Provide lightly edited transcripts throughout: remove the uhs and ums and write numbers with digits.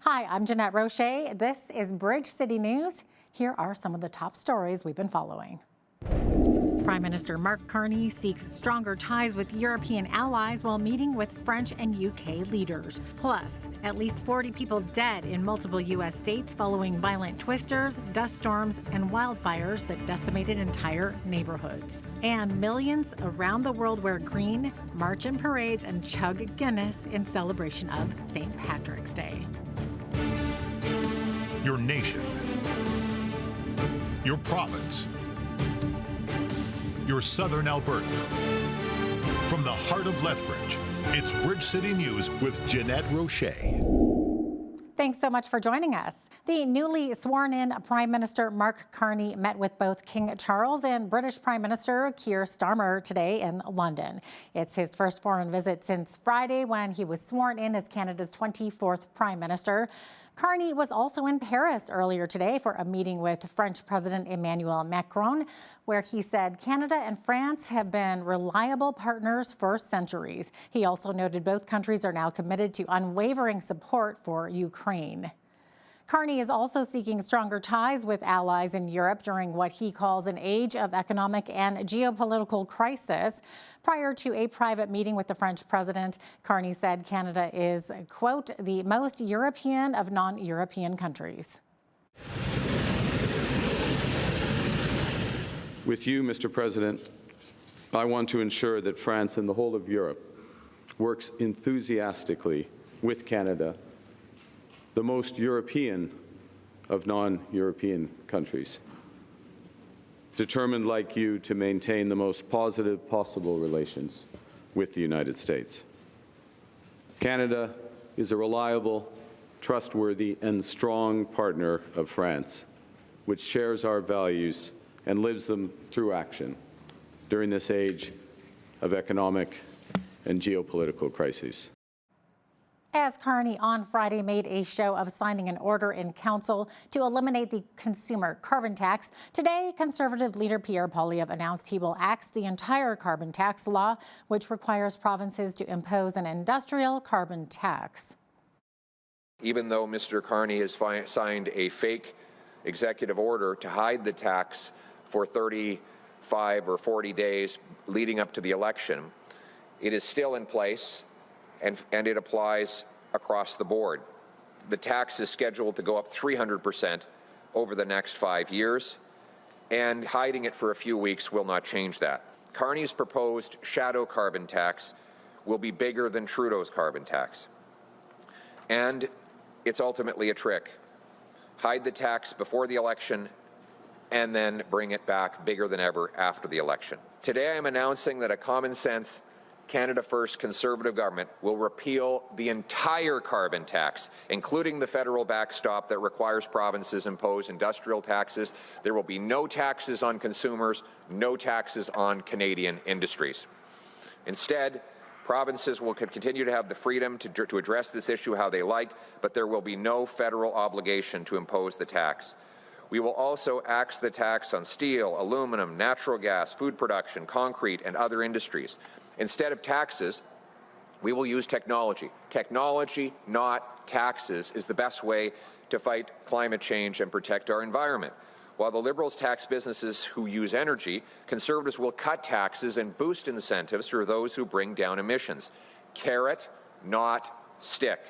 Hi, I'm Jeanette Roche. This is Bridge City News. Here are some of the top stories we've been following. Prime Minister Mark Carney seeks stronger ties with European allies while meeting with French and UK leaders. Plus, at least 40 people dead in multiple U.S. states following violent twisters, dust storms, and wildfires that decimated entire neighborhoods. And millions around the world wear green, march in parades, and chug Guinness in celebration of St. Patrick's Day. Your nation, your province, your southern Alberta. From the heart of Lethbridge, it's Bridge City News with Jeanette Roche. Thanks so much for joining us. The newly sworn-in Prime Minister Mark Carney met with both King Charles and British Prime Minister Keir Starmer today in London. It's his first foreign visit since Friday when he was sworn in as Canada's 24th Prime Minister. Carney was also in Paris earlier today for a meeting with French President Emmanuel Macron, where he said Canada and France have been reliable partners for centuries. He also noted both countries are now committed to unwavering support for Ukraine. Carney is also seeking stronger ties with allies in Europe during what he calls an age of economic and geopolitical crisis. Prior to a private meeting with the French president, Carney said Canada is, quote, the most European of non-European countries. With you, Mr. President, I want to ensure that France and the whole of Europe works enthusiastically with Canada, the most European of non-European countries, determined like you to maintain the most positive possible relations with the United States. Canada is a reliable, trustworthy, and strong partner of France, which shares our values and lives them through action during this age of economic and geopolitical crises. As Carney on Friday made a show of signing an order in council to eliminate the consumer carbon tax, today Conservative leader Pierre Poilievre announced he will axe the entire carbon tax law, which requires provinces to impose an industrial carbon tax. Even though Mr. Carney has signed a fake executive order to hide the tax for 35 or 40 days leading up to the election, it is still in place. And it applies across the board. The tax is scheduled to go up 300% over the next 5 years, and hiding it for a few weeks will not change that. Carney's proposed shadow carbon tax will be bigger than Trudeau's carbon tax. And it's ultimately a trick. Hide the tax before the election and then bring it back bigger than ever after the election. Today I'm announcing that a common sense Canada First Conservative government will repeal the entire carbon tax, including the federal backstop that requires provinces impose industrial taxes. There will be no taxes on consumers, no taxes on Canadian industries. Instead, provinces will continue to have the freedom to address this issue how they like, but there will be no federal obligation to impose the tax. We will also axe the tax on steel, aluminum, natural gas, food production, concrete, and other industries. Instead of taxes, we will use technology. Technology, not taxes, is the best way to fight climate change and protect our environment. While the Liberals tax businesses who use energy, Conservatives will cut taxes and boost incentives for those who bring down emissions. Carrot, not stick.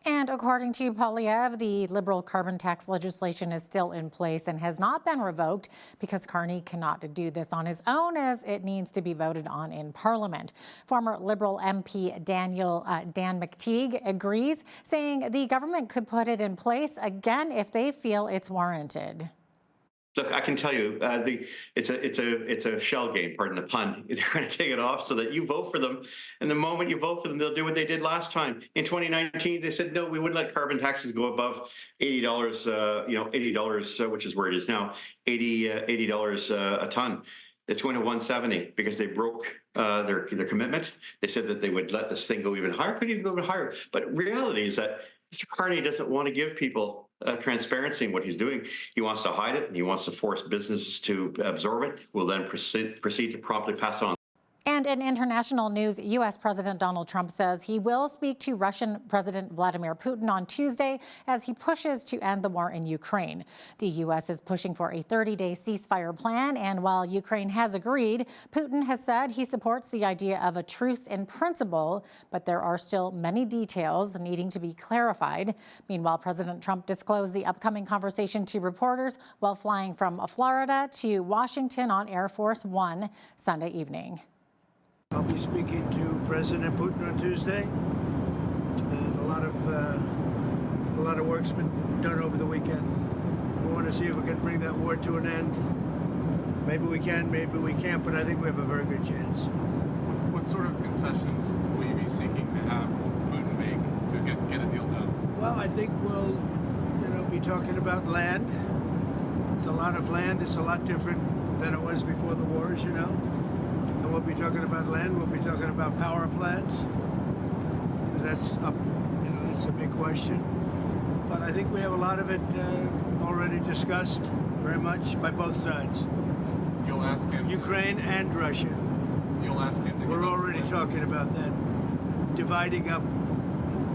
And according to Poilievre, the Liberal carbon tax legislation is still in place and has not been revoked because Carney cannot do this on his own, as it needs to be voted on in Parliament. Former Liberal MP Dan McTeague agrees, saying the government could put it in place again if they feel it's warranted. Look, I can tell you, it's a shell game, pardon the pun. They're going to take it off so that you vote for them, and the moment you vote for them, they'll do what they did last time. In 2019, they said no, we wouldn't let carbon taxes go above $80. $80, which is where it is now, $80 a ton. It's going to 170 because they broke their commitment. They said that they would let this thing go even higher. Could even go even higher. But reality is that Mr. Carney doesn't want to give people transparency in what he's doing. He wants to hide it, and he wants to force businesses to absorb it. We'll then proceed to promptly pass on. And in international news, U.S. President Donald Trump says he will speak to Russian President Vladimir Putin on Tuesday as he pushes to end the war in Ukraine. The U.S. is pushing for a 30-day ceasefire plan, and while Ukraine has agreed, Putin has said he supports the idea of a truce in principle, but there are still many details needing to be clarified. Meanwhile, President Trump disclosed the upcoming conversation to reporters while flying from Florida to Washington on Air Force One Sunday evening. I'll be speaking to President Putin on Tuesday, and a lot of work's been done over the weekend. We want to see if we can bring that war to an end. Maybe we can, maybe we can't, but I think we have a very good chance. What sort of concessions will you be seeking to have Putin make to get a deal done? Well, I think we'll, be talking about land. It's a lot of land. It's a lot different than it was before the war, as you know. And we'll be talking about land. We'll be talking about power plants, because that's up, that's a big question. But I think we have a lot of it already discussed very much by both sides. You'll ask him. Ukraine and Russia. You'll ask him. We're already talking about that, dividing up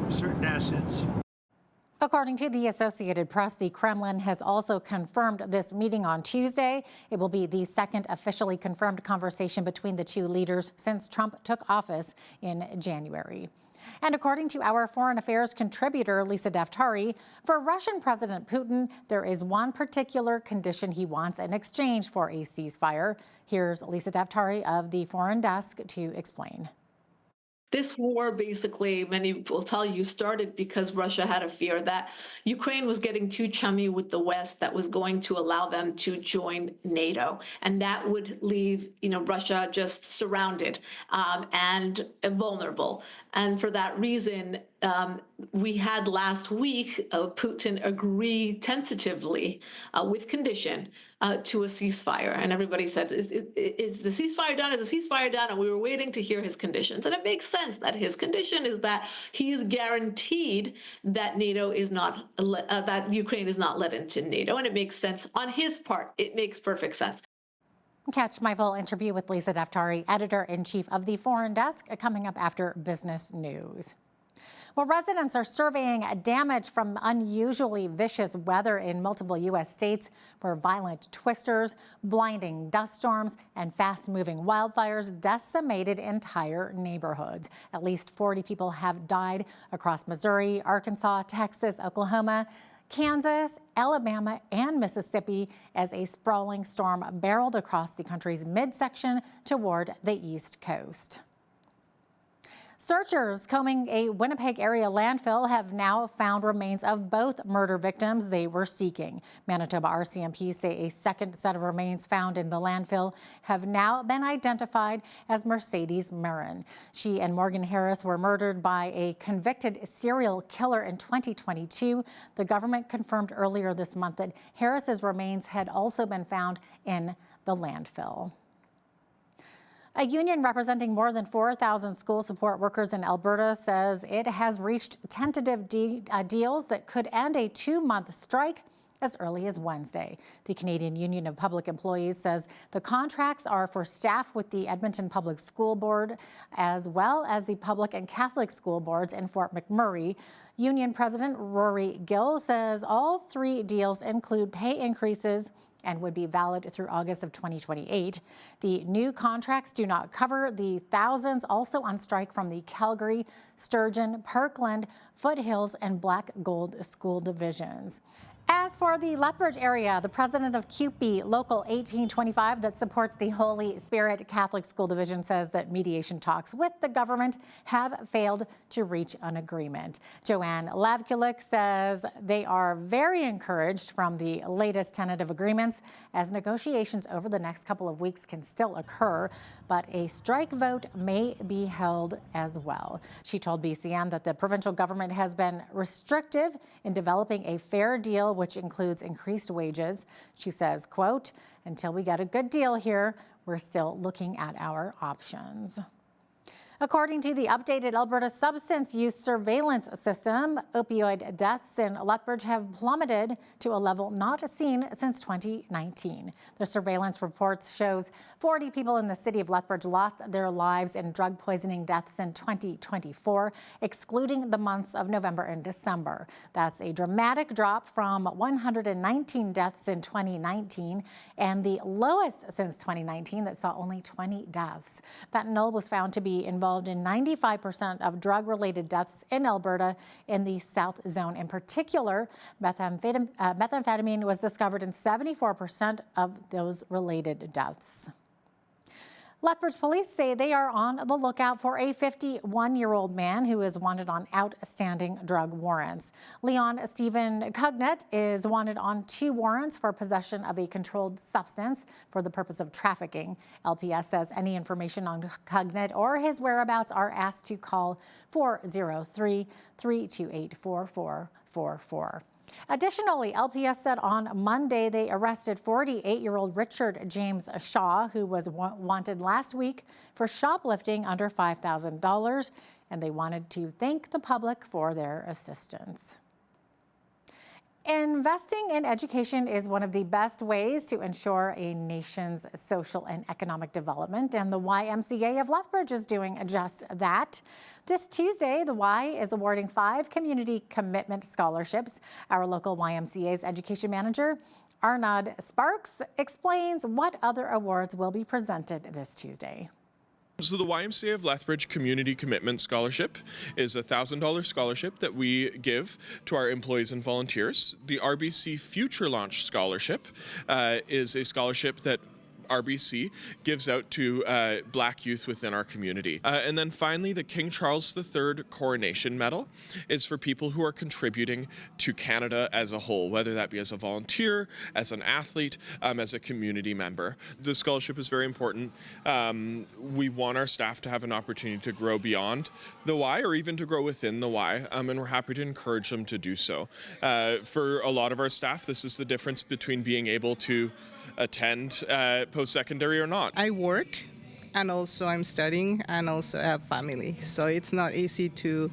certain assets. According to the Associated Press, the Kremlin has also confirmed this meeting on Tuesday. It will be the second officially confirmed conversation between the two leaders since Trump took office in January. And according to our foreign affairs contributor, Lisa Daftari, for Russian President Putin, there is one particular condition he wants in exchange for a ceasefire. Here's Lisa Daftari of the Foreign Desk to explain. This war, basically, many will tell you, started because Russia had a fear that Ukraine was getting too chummy with the West, that was going to allow them to join NATO. And that would leave, Russia just surrounded and vulnerable. And for that reason, we had last week Putin agree tentatively with condition to a ceasefire. And everybody said, is the ceasefire done? Is the ceasefire done? And we were waiting to hear his conditions. And it makes sense that his condition is that he is guaranteed that NATO is not, that Ukraine is not let into NATO. And it makes sense on his part. It makes perfect sense. Catch my full interview with Lisa Daftari, editor-in-chief of the Foreign Desk, coming up after business news. Well, residents are surveying damage from unusually vicious weather in multiple U.S. states where violent twisters, blinding dust storms, and fast-moving wildfires decimated entire neighborhoods. At least 40 people have died across Missouri, Arkansas, Texas, Oklahoma, Kansas, Alabama, and Mississippi as a sprawling storm barreled across the country's midsection toward the East Coast. Searchers combing a Winnipeg area landfill have now found remains of both murder victims they were seeking. Manitoba RCMP say a second set of remains found in the landfill have now been identified as Mercedes Marin. She and Morgan Harris were murdered by a convicted serial killer in 2022. The government confirmed earlier this month that Harris's remains had also been found in the landfill. A union representing more than 4,000 school support workers in Alberta says it has reached tentative deals that could end a 2-month strike as early as Wednesday. The Canadian Union of Public Employees says the contracts are for staff with the Edmonton Public School Board, as well as the public and Catholic school boards in Fort McMurray. Union President Rory Gill says all 3 deals include pay increases and would be valid through August of 2028. The new contracts do not cover the thousands also on strike from the Calgary, Sturgeon, Parkland, Foothills, and Black Gold school divisions. As for the Lethbridge area, the president of CUPE Local 1825 that supports the Holy Spirit Catholic School Division says that mediation talks with the government have failed to reach an agreement. Joanne Lavkulik says they are very encouraged from the latest tentative agreements as negotiations over the next couple of weeks can still occur, but a strike vote may be held as well. She told BCN that the provincial government has been restrictive in developing a fair deal which includes increased wages. She says, quote, "Until we get a good deal here, we're still looking at our options." According to the updated Alberta substance use surveillance system, opioid deaths in Lethbridge have plummeted to a level not seen since 2019. The surveillance report shows 40 people in the city of Lethbridge lost their lives in drug poisoning deaths in 2024, excluding the months of November and December. That's a dramatic drop from 119 deaths in 2019 and the lowest since 2019 that saw only 20 deaths. Fentanyl was found to be involved in 95% of drug-related deaths in Alberta in the South Zone. In particular, methamphetamine was discovered in 74% of those related deaths. Lethbridge police say they are on the lookout for a 51-year-old man who is wanted on outstanding drug warrants. Leon Stephen Cugnet is wanted on 2 warrants for possession of a controlled substance for the purpose of trafficking. LPS says any information on Cugnet or his whereabouts are asked to call 403-328-4444. Additionally, LPS said on Monday they arrested 48-year-old Richard James Shaw, who was wanted last week for shoplifting under $5,000, and they wanted to thank the public for their assistance. Investing in education is one of the best ways to ensure a nation's social and economic development, and the YMCA of Lethbridge is doing just that. This Tuesday, the Y is awarding 5 community commitment scholarships. Our local YMCA's education manager, Arnaud Sparks, explains what other awards will be presented this Tuesday. So the YMCA of Lethbridge Community Commitment Scholarship is a $1,000 scholarship that we give to our employees and volunteers. The RBC Future Launch Scholarship is a scholarship that RBC gives out to Black youth within our community. And then finally, the King Charles III Coronation Medal is for people who are contributing to Canada as a whole, whether that be as a volunteer, as an athlete, as a community member. The scholarship is very important. We want our staff to have an opportunity to grow beyond the Y or even to grow within the Y, and we're happy to encourage them to do so. For a lot of our staff, this is the difference between being able to attend post-secondary or not. I work and also I'm studying and also have family. So it's not easy to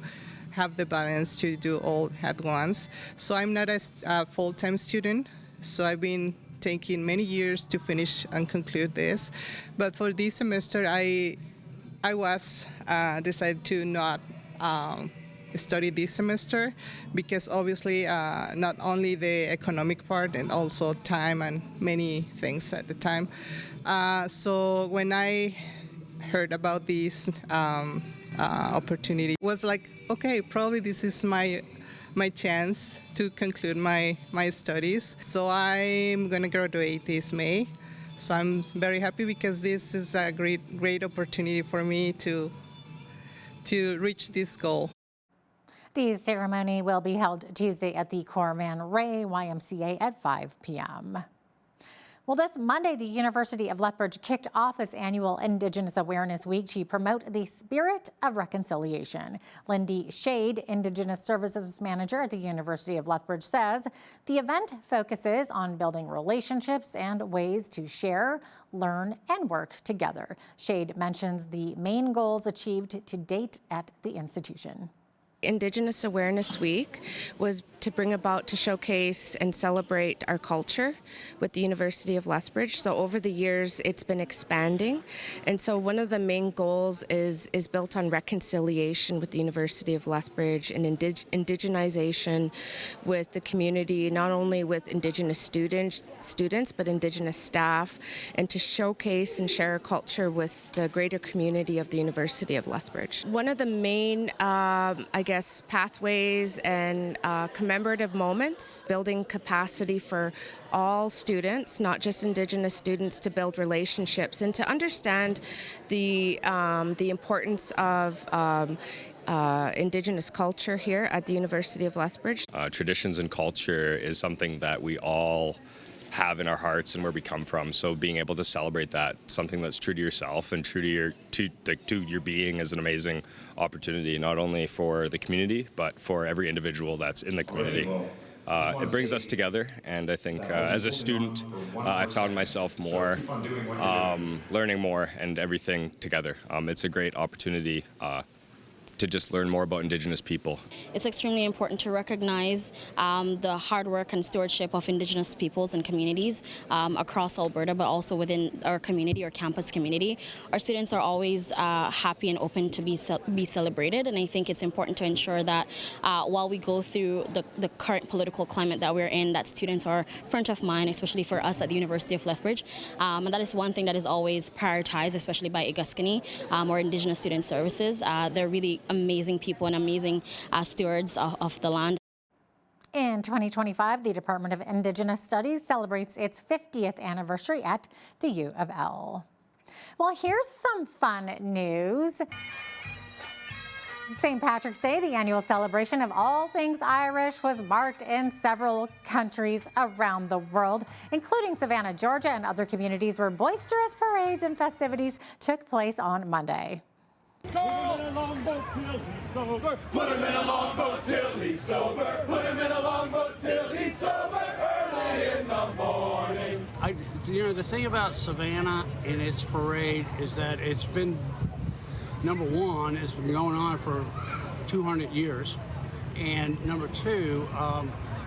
have the balance to do all at once. So I'm not a full-time student. So I've been taking many years to finish and conclude this. But for this semester, I was decided to not study this semester because obviously not only the economic part and also time and many things at the time. So when I heard about this opportunity, it was like, okay, probably this is my chance to conclude my studies. So I'm gonna graduate this May. So I'm very happy because this is a great opportunity for me to reach this goal. The ceremony will be held Tuesday at the Corman Ray YMCA at 5 p.m. Well, this Monday, the University of Lethbridge kicked off its annual Indigenous Awareness Week to promote the spirit of reconciliation. Lindy Shade, Indigenous Services Manager at the University of Lethbridge, says the event focuses on building relationships and ways to share, learn, and work together. Shade mentions the main goals achieved to date at the institution. Indigenous Awareness Week was to bring about to showcase and celebrate our culture with the University of Lethbridge. So over the years, it's been expanding. And so one of the main goals is built on reconciliation with the University of Lethbridge and indigenization with the community, not only with Indigenous students, but Indigenous staff, and to showcase and share our culture with the greater community of the University of Lethbridge. One of the main, pathways and commemorative moments, building capacity for all students, not just Indigenous students, to build relationships and to understand the importance of Indigenous culture here at the University of Lethbridge. Traditions and culture is something that we all have in our hearts and where we come from. So being able to celebrate that, something that's true to yourself and true to your being, is an amazing opportunity, not only for the community, but for every individual that's in the community. It brings us together, and I think as a student, I found myself more learning more and everything together. It's a great opportunity to just learn more about Indigenous people. It's extremely important to recognize the hard work and stewardship of Indigenous peoples and communities across Alberta, but also within our community, our campus community. Our students are always happy and open to be celebrated, and I think it's important to ensure that while we go through the current political climate that we're in, that students are front of mind, especially for us at the University of Lethbridge. And that is one thing that is always prioritized, especially by Iguskani or Indigenous Student Services. They're really amazing people and amazing stewards of the land. In 2025, the Department of Indigenous Studies celebrates its 50th anniversary at the U of L. Well, here's some fun news. St. Patrick's Day, the annual celebration of all things Irish, was marked in several countries around the world, including Savannah, Georgia, and other communities where boisterous parades and festivities took place on Monday. Put him in a longboat till he's sober. Put him in a longboat till he's sober. Put him in a longboat till he's sober. Early in the morning. The thing about Savannah and its parade is that it's been, number one, it's been going on for 200 years. And number two,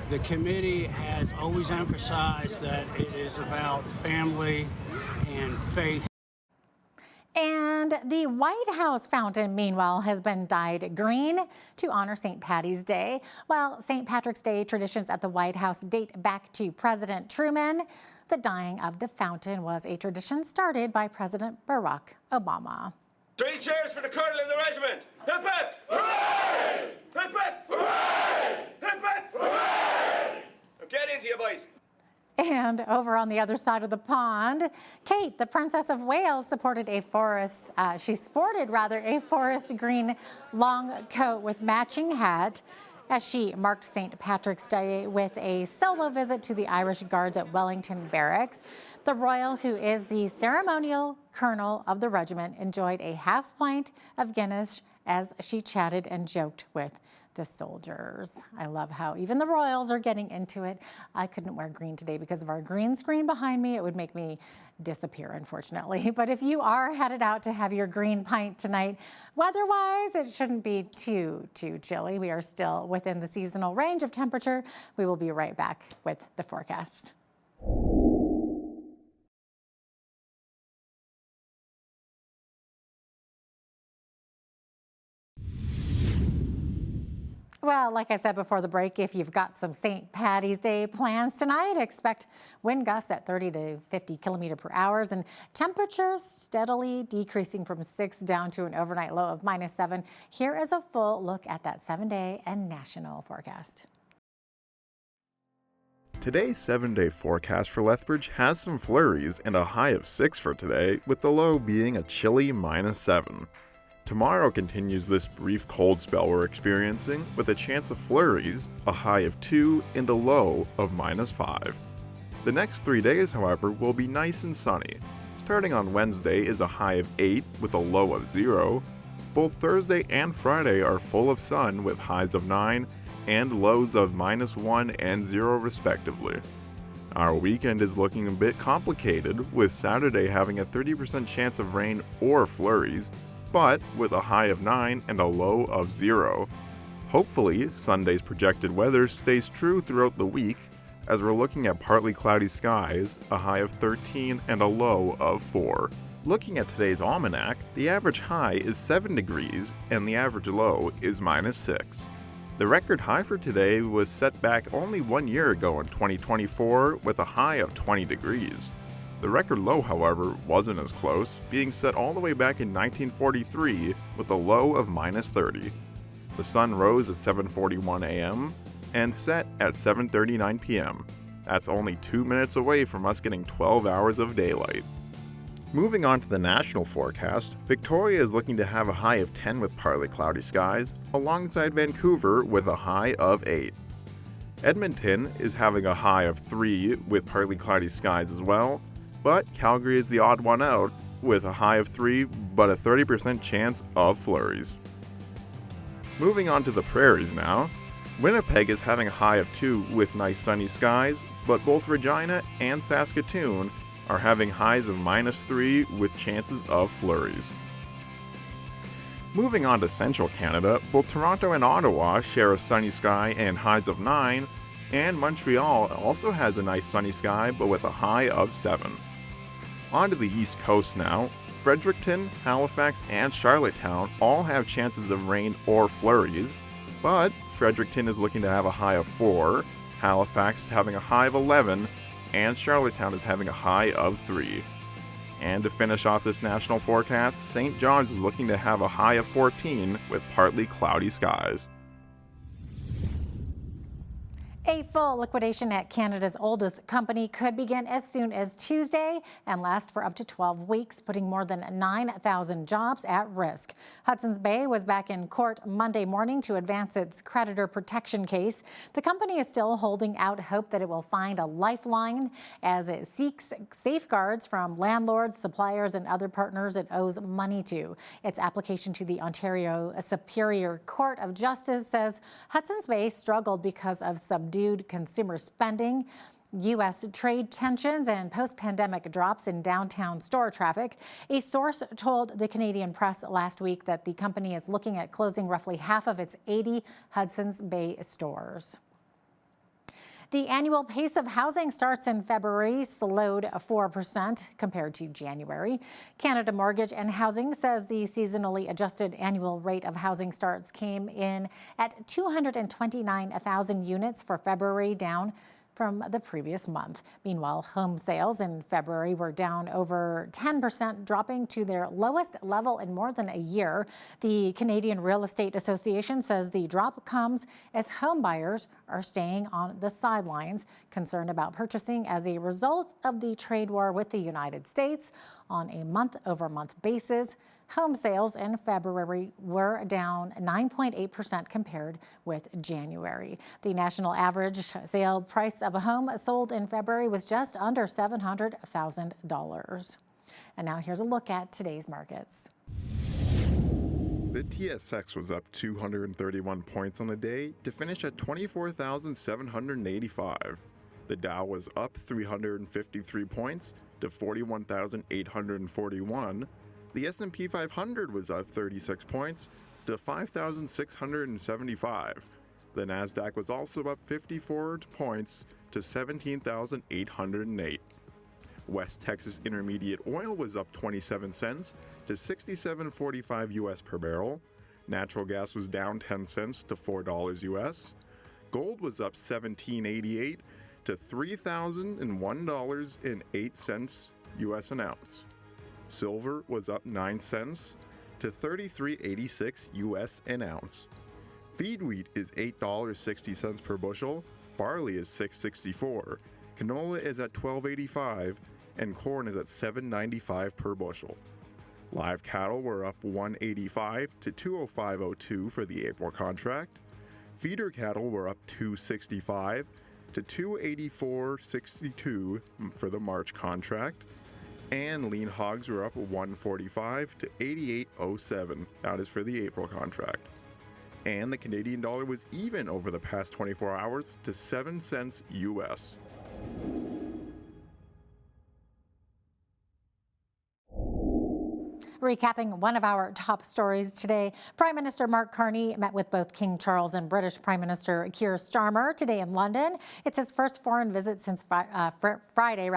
the committee has always emphasized that it is about family and faith. And the White House fountain, meanwhile, has been dyed green to honor St. Paddy's Day. While St. Patrick's Day traditions at the White House date back to President Truman, the dyeing of the fountain was a tradition started by President Barack Obama. 3 cheers for the colonel in the regiment. Hip hip! Hooray! Hip hip! Hooray! Hip hip! Hooray! Get into you, boys. And over on the other side of the pond, Kate, the Princess of Wales, sported a forest green long coat with matching hat as she marked St. Patrick's Day with a solo visit to the Irish Guards at Wellington Barracks. The royal, who is the ceremonial colonel of the regiment, enjoyed a half pint of Guinness as she chatted and joked with the soldiers. I love how even the royals are getting into it. I couldn't wear green today because of our green screen behind me. It would make me disappear, unfortunately. But if you are headed out to have your green pint tonight, weather-wise, it shouldn't be too chilly. We are still within the seasonal range of temperature. We will be right back with the forecast. Well, like I said before the break, if you've got some St. Paddy's Day plans tonight, expect wind gusts at 30 to 50 kilometers per hour and temperatures steadily decreasing from 6 down to an overnight low of -7. Here is a full look at that 7-day and national forecast. Today's 7-day forecast for Lethbridge has some flurries and a high of 6 for today, with the low being a chilly -7. Tomorrow continues this brief cold spell we're experiencing, with a chance of flurries, a high of 2, and a low of -5. The next 3 days, however, will be nice and sunny. Starting on Wednesday is a high of 8 with a low of 0. Both Thursday and Friday are full of sun with highs of 9 and lows of -1 and 0 respectively. Our weekend is looking a bit complicated, with Saturday having a 30% chance of rain or flurries, but with a high of 9 and a low of 0. Hopefully, Sunday's projected weather stays true throughout the week, as we're looking at partly cloudy skies, a high of 13 and a low of 4. Looking at today's almanac, the average high is 7 degrees and the average low is -6. The record high for today was set back only 1 year ago in 2024 with a high of 20 degrees. The record low, however, wasn't as close, being set all the way back in 1943 with a low of -30. The sun rose at 7:41 a.m. and set at 7:39 p.m. That's only 2 minutes away from us getting 12 hours of daylight. Moving on to the national forecast, Victoria is looking to have a high of 10 with partly cloudy skies, alongside Vancouver with a high of 8. Edmonton is having a high of 3 with partly cloudy skies as well, but Calgary is the odd one out with a high of 3 but a 30% chance of flurries. Moving on to the prairies now. Winnipeg is having a high of 2 with nice sunny skies, but both Regina and Saskatoon are having highs of -3 with chances of flurries. Moving on to central Canada, both Toronto and Ottawa share a sunny sky and highs of 9, and Montreal also has a nice sunny sky but with a high of 7. On to the east coast now. Fredericton, Halifax, and Charlottetown all have chances of rain or flurries, but Fredericton is looking to have a high of 4, Halifax having a high of 11, and Charlottetown is having a high of 3. And to finish off this national forecast, St. John's is looking to have a high of 14 with partly cloudy skies. A full liquidation at Canada's oldest company could begin as soon as Tuesday and last for up to 12 weeks, putting more than 9,000 jobs at risk. Hudson's Bay was back in court Monday morning to advance its creditor protection case. The company is still holding out hope that it will find a lifeline as it seeks safeguards from landlords, suppliers, and other partners it owes money to. Its application to the Ontario Superior Court of Justice says Hudson's Bay struggled because of subdued consumer spending, U.S. trade tensions, and post-pandemic drops in downtown store traffic. A source told the Canadian Press last week that the company is looking at closing roughly half of its 80 Hudson's Bay stores. The annual pace of housing starts in February slowed 4% compared to January. Canada Mortgage and Housing says the seasonally adjusted annual rate of housing starts came in at 229,000 units for February, down from the previous month. Meanwhile, home sales in February were down over 10%, dropping to their lowest level in more than a year. The Canadian Real Estate Association says the drop comes as home buyers are staying on the sidelines, concerned about purchasing as a result of the trade war with the United States. On a month-over-month basis, home sales in February were down 9.8% compared with January. The national average sale price of a home sold in February was just under $700,000. And now here's a look at today's markets. The TSX was up 231 points on the day to finish at 24,785. The Dow was up 353 points to 41,841. The S&P 500 was up 36 points to 5,675. The Nasdaq was also up 54 points to 17,808. West Texas Intermediate Oil was up 27 cents to 67.45 US per barrel. Natural gas was down 10 cents to $4 US. Gold was up 17.88 to $3,001.08 US an ounce. Silver was up 9 cents to $33.86 US an ounce. Feed wheat is $8.60 per bushel, barley is $6.64, canola is at $12.85, and corn is at $7.95 per bushel. Live cattle were up $1.85 to $205.02 for the April contract. Feeder cattle were up $2.65 to $284.62 for the March contract. And lean hogs were up $1.45 to $88.07. That is for the April contract. And the Canadian dollar was even over the past 24 hours to 7 cents US. Recapping one of our top stories today, Prime Minister Mark Carney met with both King Charles and British Prime Minister Keir Starmer today in London. It's his first foreign visit since Friday,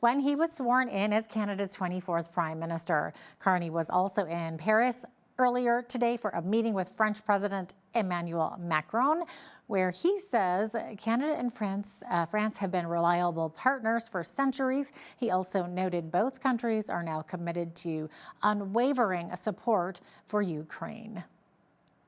when he was sworn in as Canada's 24th Prime Minister. Carney was also in Paris earlier today for a meeting with French President Emmanuel Macron, where he says Canada and France have been reliable partners for centuries. He also noted both countries are now committed to unwavering support for Ukraine.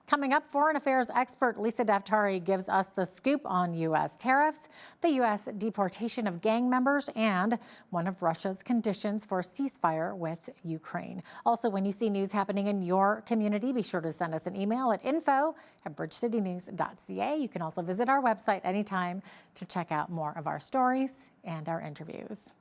Coming up, foreign affairs expert Lisa Daftari gives us the scoop on U.S. tariffs, the U.S. deportation of gang members, and one of Russia's conditions for ceasefire with Ukraine. Also, when you see news happening in your community, be sure to send us an email at info@bridgecitynews.ca. You can also visit our website anytime to check out more of our stories and our interviews.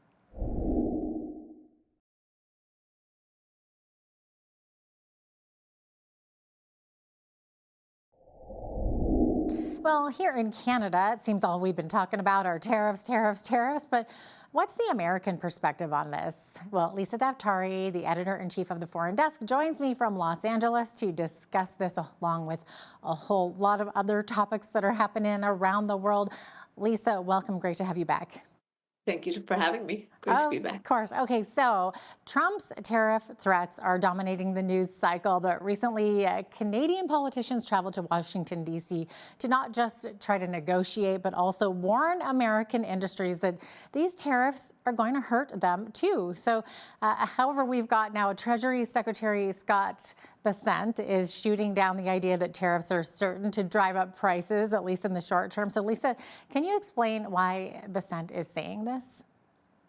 Well, here in Canada, it seems all we've been talking about are tariffs, tariffs, tariffs. But what's the American perspective on this? Well, Lisa Daftari, the editor-in-chief of the Foreign Desk, joins me from Los Angeles to discuss this along with a whole lot of other topics that are happening around the world. Lisa, welcome. Great to have you back. Thank you for having me. Great to be back. Of course. Okay, so Trump's tariff threats are dominating the news cycle, but recently Canadian politicians traveled to Washington, D.C. to not just try to negotiate, but also warn American industries that these tariffs are going to hurt them too. So, however, we've got now Treasury Secretary Scott Bessent is shooting down the idea that tariffs are certain to drive up prices, at least in the short term. So, Lisa, can you explain why Bessent is saying this?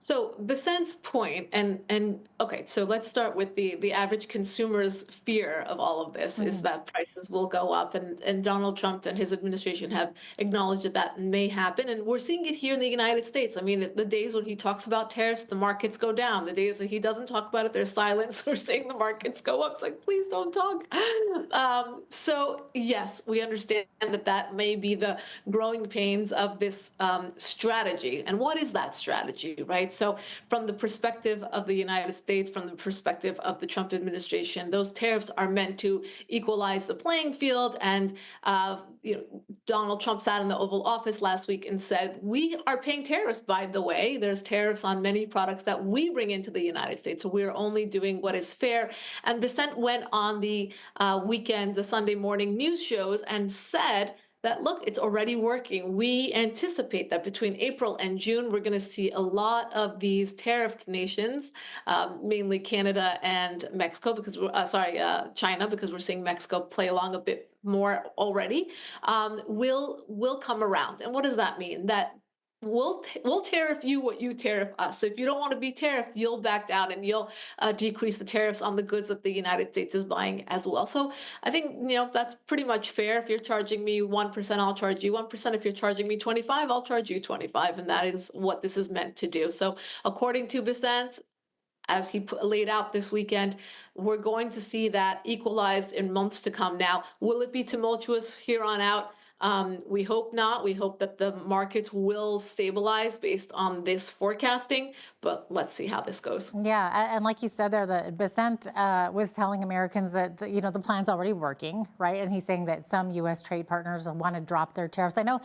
So Bessent's point, and okay, so let's start with the average consumer's fear of all of this is that prices will go up, and Donald Trump and his administration have acknowledged that that may happen, and we're seeing it here in the United States. I mean, the days when he talks about tariffs, the markets go down. The days that he doesn't talk about it, there's silence. We're saying the markets go up. It's like, please don't talk. So yes, we understand that that may be the growing pains of this strategy. And what is that strategy, right? So from the perspective of the United States, from the perspective of the Trump administration, those tariffs are meant to equalize the playing field. And Donald Trump sat in the Oval Office last week and said, we are paying tariffs, by the way. There's tariffs on many products that we bring into the United States. So we're only doing what is fair. And Bessent went on the weekend, the Sunday morning news shows and said that, look, it's already working. We anticipate that between April and June, we're going to see a lot of these tariff nations, mainly Canada and Mexico, because China, because we're seeing Mexico play along a bit more already, will come around. And what does that mean? That we'll tariff you what you tariff us. So if you don't want to be tariffed, you'll back down and you'll decrease the tariffs on the goods that the United States is buying as well. So I think, that's pretty much fair. If you're charging me 1%, I'll charge you 1%. If you're charging me 25, I'll charge you 25. And that is what this is meant to do. So according to Bessent, as he laid out this weekend, we're going to see that equalized in months to come. Now, will it be tumultuous here on out? We hope not. We hope that the markets will stabilize based on this forecasting, but let's see how this goes. Yeah, and like you said there, the Bessent was telling Americans that, the plan's already working, right? And he's saying that some U.S. trade partners want to drop their tariffs. I know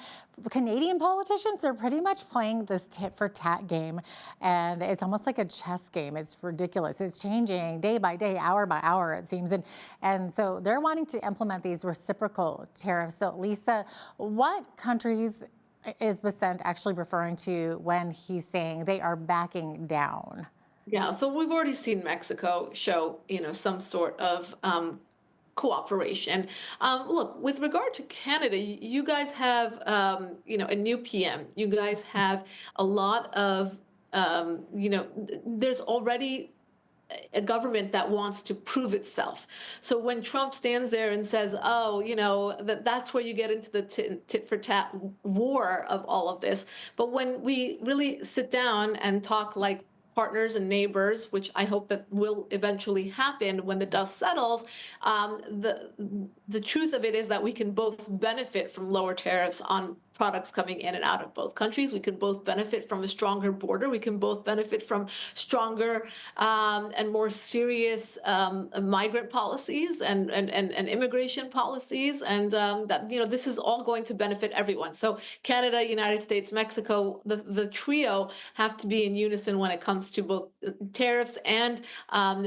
Canadian politicians are pretty much playing this tit for tat game, and it's almost like a chess game. It's ridiculous. It's changing day by day, hour by hour, it seems. And so they're wanting to implement these reciprocal tariffs. So, Lisa, what countries is Bessent actually referring to when he's saying they are backing down? Yeah, so we've already seen Mexico show, some sort of cooperation. Look, with regard to Canada, you guys have, a new PM. You guys have a lot of, there's already a government that wants to prove itself. So when Trump stands there and says, that's where you get into the tit for tat war of all of this. But when we really sit down and talk like partners and neighbors, which I hope that will eventually happen when the dust settles, the truth of it is that we can both benefit from lower tariffs on products coming in and out of both countries. We can both benefit from a stronger border. We can both benefit from stronger and more serious migrant policies and immigration policies. And that, this is all going to benefit everyone. So Canada, United States, Mexico, the trio have to be in unison when it comes to both tariffs and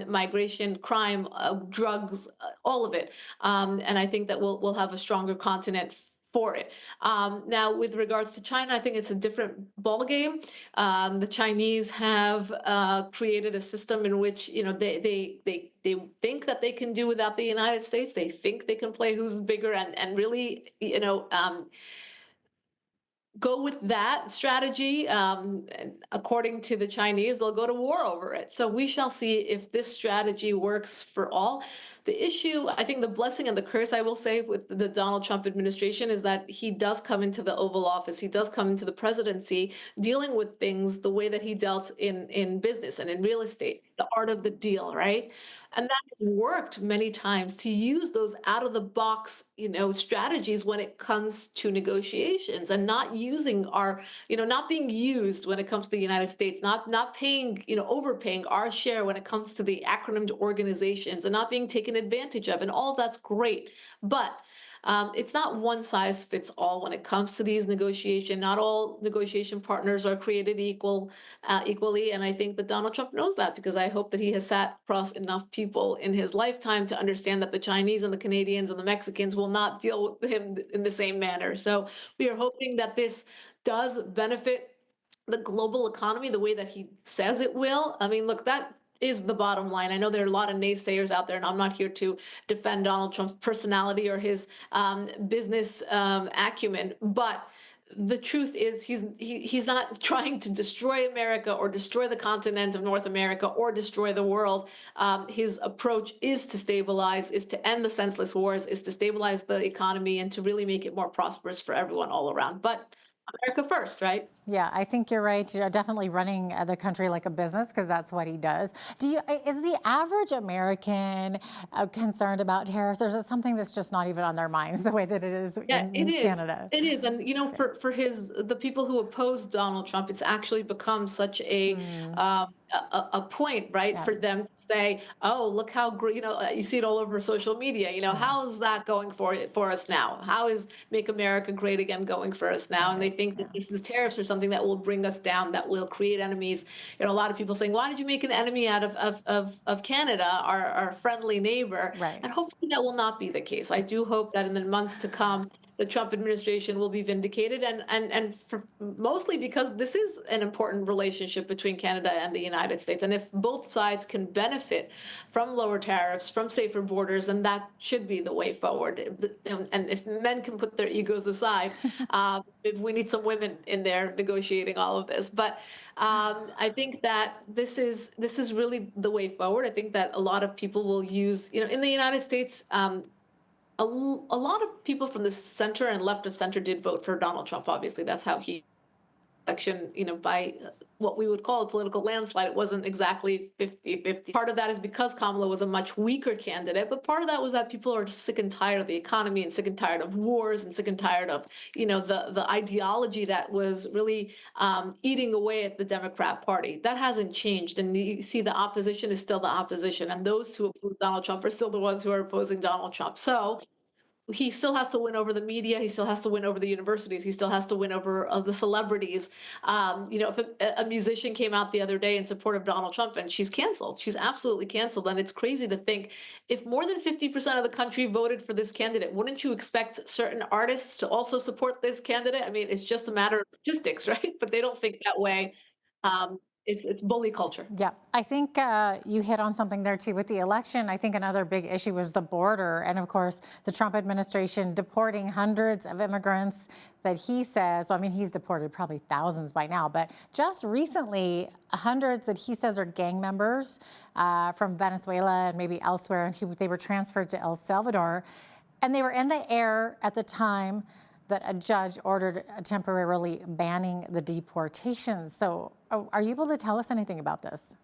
migration, crime, drugs, all of it. And I think that we'll have a stronger continent for it. Now, with regards to China, I think it's a different ballgame. The Chinese have created a system in which, you know, they think that they can do without the United States. They think they can play who's bigger and really, you know, go with that strategy. And according to the Chinese, they'll go to war over it. So we shall see if this strategy works for all. The issue, I think the blessing and the curse, I will say, with the Donald Trump administration is that he does come into the Oval Office, he does come into the presidency dealing with things the way that he dealt in business and in real estate, the art of the deal, right? And that has worked many times to use those out of the box, you know, strategies when it comes to negotiations, and not using our, you know, not being used when it comes to the United States, not paying, you know, overpaying our share when it comes to the acronymed organizations, and not being taken advantage of. And all of that's great. But it's not one size fits all when it comes to these negotiations. Not all negotiation partners are created equally. And I think that Donald Trump knows that, because I hope that he has sat across enough people in his lifetime to understand that the Chinese and the Canadians and the Mexicans will not deal with him in the same manner. So we are hoping that this does benefit the global economy the way that he says it will. I mean, look, that is the bottom line. I know there are a lot of naysayers out there, and I'm not here to defend Donald Trump's personality or his business acumen, but the truth is he's not trying to destroy America or destroy the continent of North America or destroy the world. His approach is to stabilize, is to end the senseless wars, is to stabilize the economy, and to really make it more prosperous for everyone all around. But America first, right? Yeah, I think you're right. You're definitely running the country like a business, because that's what he does. Is the average American concerned about tariffs, or is it something that's just not even on their minds the way that it is in Canada? It is. And, you know, for the people who oppose Donald Trump, it's actually become such a point, right, for them to say, oh, look how great, you know, you see it all over social media, you know, how is that going for us now? How is Make America Great Again going for us now? And they think that the tariffs are something that will bring us down, that will create enemies. You know, a lot of people saying, why did you make an enemy out of Canada, our friendly neighbor? Right. And hopefully that will not be the case. I do hope that in the months to come, the Trump administration will be vindicated, and mostly because this is an important relationship between Canada and the United States. And if both sides can benefit from lower tariffs, from safer borders, then that should be the way forward. And if men can put their egos aside, we need some women in there negotiating all of this. But I think that this is really the way forward. I think that a lot of people will use, you know, in the United States, a lot of people from the center and left of center did vote for Donald Trump. Obviously, that's how he election, you know, by what we would call a political landslide. It wasn't exactly 50-50. Part of that is because Kamala was a much weaker candidate, but part of that was that people are just sick and tired of the economy, and sick and tired of wars, and sick and tired of, you know, the ideology that was really eating away at the Democrat Party. That hasn't changed, and you see the opposition is still the opposition, and those who oppose Donald Trump are still the ones who are opposing Donald Trump. So he still has to win over the media. He still has to win over the universities. He still has to win over the celebrities. You know, if a musician came out the other day in support of Donald Trump, and she's canceled, she's absolutely canceled. And it's crazy to think, if more than 50% of the country voted for this candidate, wouldn't you expect certain artists to also support this candidate? I mean, it's just a matter of statistics, right? But they don't think that way. It's bully culture. Yeah, I think you hit on something there too with the election. I think another big issue was the border, and of course the Trump administration deporting hundreds of immigrants that he says, well, I mean, he's deported probably thousands by now, but just recently hundreds that he says are gang members from Venezuela and maybe elsewhere, and they were transferred to El Salvador, and they were in the air at the time that a judge ordered temporarily banning the deportations. So are you able to tell us anything about this?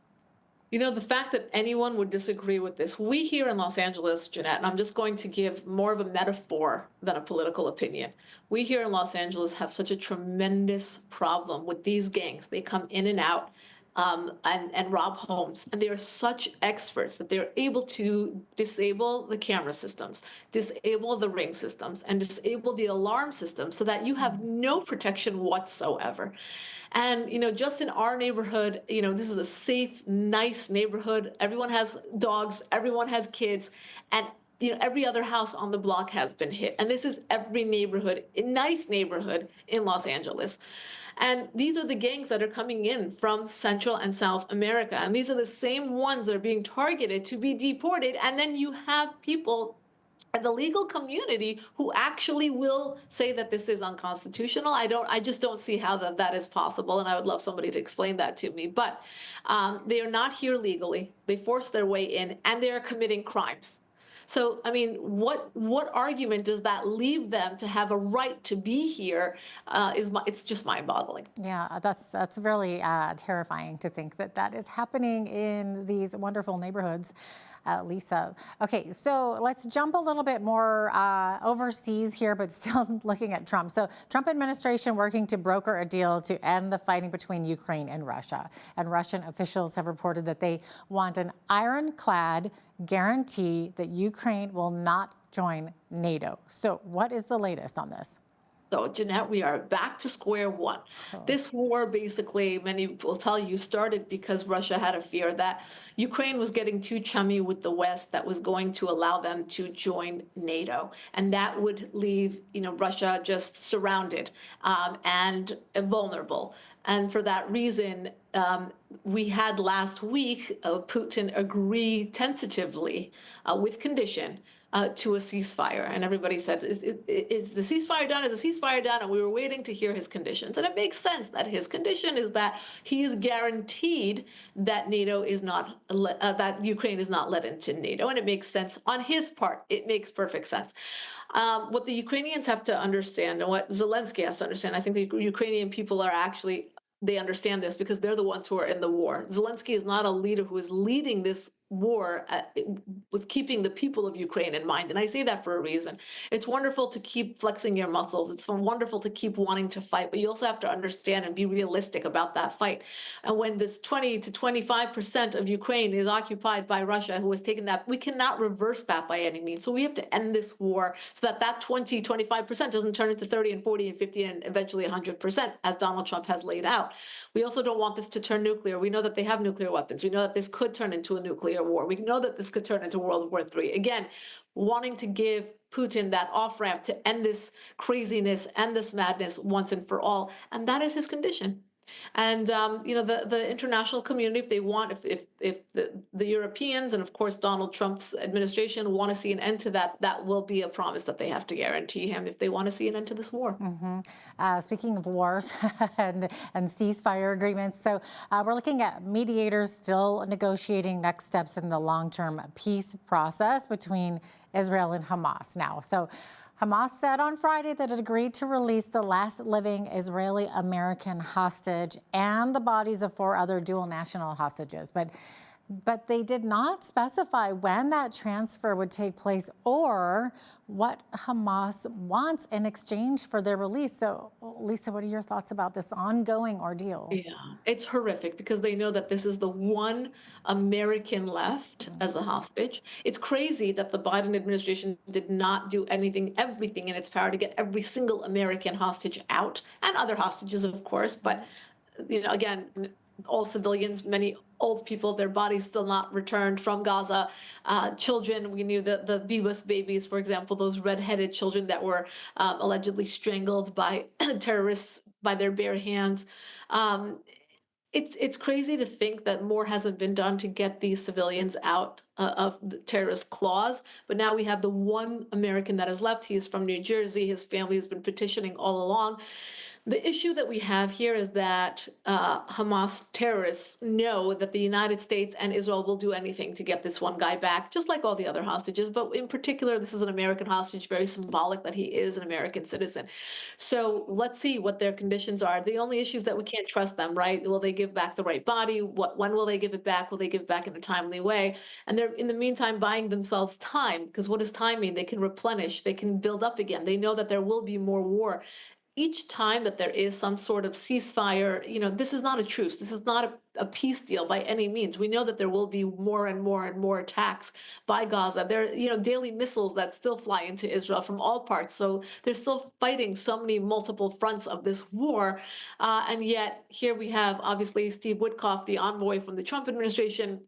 You know, the fact that anyone would disagree with this, we here in Los Angeles, Jeanette, and I'm just going to give more of a metaphor than a political opinion. We here in Los Angeles have such a tremendous problem with these gangs. They come in and out and rob homes. And they are such experts that they're able to disable the camera systems, disable the ring systems, and disable the alarm systems so that you have no protection whatsoever. And, you know, just in our neighborhood, you know, this is a safe, nice neighborhood. Everyone has dogs, everyone has kids, and every other house on the block has been hit. And this is every neighborhood, a nice neighborhood in Los Angeles. And these are the gangs that are coming in from Central and South America. And these are the same ones that are being targeted to be deported. And then you have people in the legal community who actually will say that this is unconstitutional. I just don't see how that is possible. And I would love somebody to explain that to me. But they are not here legally. They force their way in and they are committing crimes. So, I mean, what argument does that leave them to have a right to be here? It's just mind-boggling. Yeah, that's really terrifying to think that is happening in these wonderful neighborhoods. Lisa. Okay, so let's jump a little bit more overseas here, but still looking at Trump. So Trump administration working to broker a deal to end the fighting between Ukraine and Russia. And Russian officials have reported that they want an ironclad guarantee that Ukraine will not join NATO. So what is the latest on this? So, Jeanette, we are back to square one. This war, basically, many will tell you, started because Russia had a fear that Ukraine was getting too chummy with the West that was going to allow them to join NATO. And that would leave, Russia just surrounded and vulnerable. And for that reason, we had last week Putin agree tentatively with condition to a ceasefire. And everybody said, is the ceasefire done? Is the ceasefire done? And we were waiting to hear his conditions. And it makes sense that his condition is that he is guaranteed that NATO is not, that Ukraine is not let into NATO. And it makes sense on his part. It makes perfect sense. What the Ukrainians have to understand and what Zelensky has to understand, I think the Ukrainian people are actually, they understand this because they're the ones who are in the war. Zelensky is not a leader who is leading this war with keeping the people of Ukraine in mind. And I say that for a reason. It's wonderful to keep flexing your muscles. It's wonderful to keep wanting to fight, but you also have to understand and be realistic about that fight. And when this 20 to 25% of Ukraine is occupied by Russia, who has taken that, we cannot reverse that by any means. So we have to end this war so that 20, 25% doesn't turn into 30 and 40 and 50 and eventually 100%, as Donald Trump has laid out. We also don't want this to turn nuclear. We know that they have nuclear weapons. We know that this could turn into a nuclear war. We know that this could turn into World War III. Again, wanting to give Putin that off-ramp to end this craziness and this madness once and for all. And that is his condition. And, the international community, if they want, if the Europeans and, of course, Donald Trump's administration want to see an end to that, that will be a promise that they have to guarantee him if they want to see an end to this war. Speaking of wars and ceasefire agreements, so we're looking at mediators still negotiating next steps in the long-term peace process between Israel and Hamas now. So Hamas said on Friday that it agreed to release the last living Israeli American hostage and the bodies of 4 other dual national hostages. But they did not specify when that transfer would take place or what Hamas wants in exchange for their release. So, Lisa, what are your thoughts about this ongoing ordeal? Yeah, it's horrific because they know that this is the one American left as a hostage. It's crazy that the Biden administration did not do everything in its power to get every single American hostage out, and other hostages, of course. But, again, all civilians, many old people, their bodies still not returned from Gaza. Children, we knew that the Bebus babies, for example, those red-headed children that were allegedly strangled by terrorists by their bare hands. It's crazy to think that more hasn't been done to get these civilians out of the terrorist claws. But now we have the one American that is left. He is from New Jersey. His family has been petitioning all along. The issue that we have here is that Hamas terrorists know that the United States and Israel will do anything to get this one guy back, just like all the other hostages. But in particular, this is an American hostage, very symbolic that he is an American citizen. So let's see what their conditions are. The only issue is that we can't trust them, right? Will they give back the right body? When will they give it back? Will they give it back in a timely way? And they're, in the meantime, buying themselves time, because what does time mean? They can replenish, they can build up again. They know that there will be more war. Each time that there is some sort of ceasefire, this is not a truce. This is not a peace deal by any means. We know that there will be more and more and more attacks by Gaza. There are, daily missiles that still fly into Israel from all parts. So they're still fighting so many multiple fronts of this war. And yet here we have, obviously, Steve Witkoff, the envoy from the Trump administration,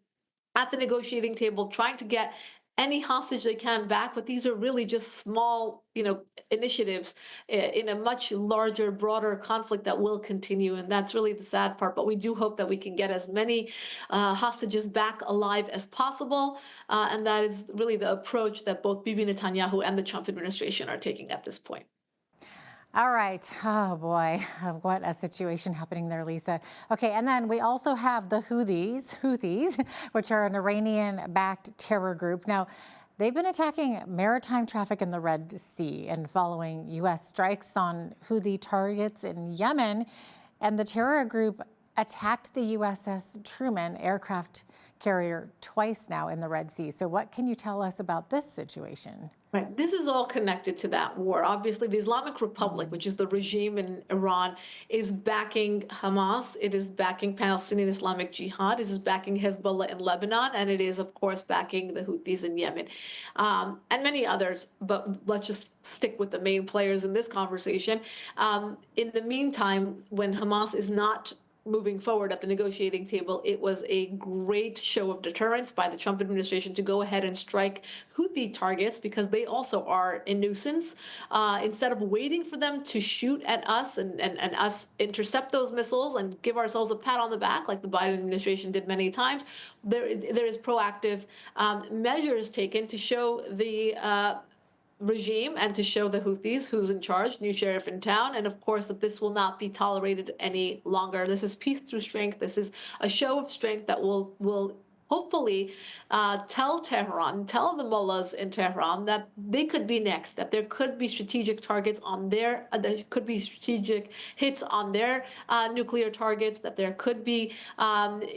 at the negotiating table, trying to get any hostage they can back, but these are really just small, initiatives in a much larger, broader conflict that will continue, and that's really the sad part. But we do hope that we can get as many hostages back alive as possible, and that is really the approach that both Bibi Netanyahu and the Trump administration are taking at this point. All right. Oh, boy. What a situation happening there, Lisa. Okay, and then we also have the Houthis, which are an Iranian-backed terror group. Now, they've been attacking maritime traffic in the Red Sea and following U.S. strikes on Houthi targets in Yemen. And the terror group attacked the USS Truman aircraft carrier twice now in the Red Sea. So what can you tell us about this situation? Right. This is all connected to that war. Obviously, the Islamic Republic, which is the regime in Iran, is backing Hamas. It is backing Palestinian Islamic Jihad. It is backing Hezbollah in Lebanon. And it is, of course, backing the Houthis in Yemen and many others. But let's just stick with the main players in this conversation. In the meantime, when Hamas is not moving forward at the negotiating table, it was a great show of deterrence by the Trump administration to go ahead and strike Houthi targets because they also are a nuisance. Instead of waiting for them to shoot at us and us intercept those missiles and give ourselves a pat on the back like the Biden administration did many times, there is proactive measures taken to show the regime and to show the Houthis who's in charge, new sheriff in town, and of course that this will not be tolerated any longer. This is peace through strength. This is a show of strength that will hopefully tell Tehran, tell the mullahs in Tehran that they could be next, that there could be strategic targets on there could be strategic hits on their nuclear targets, that there could be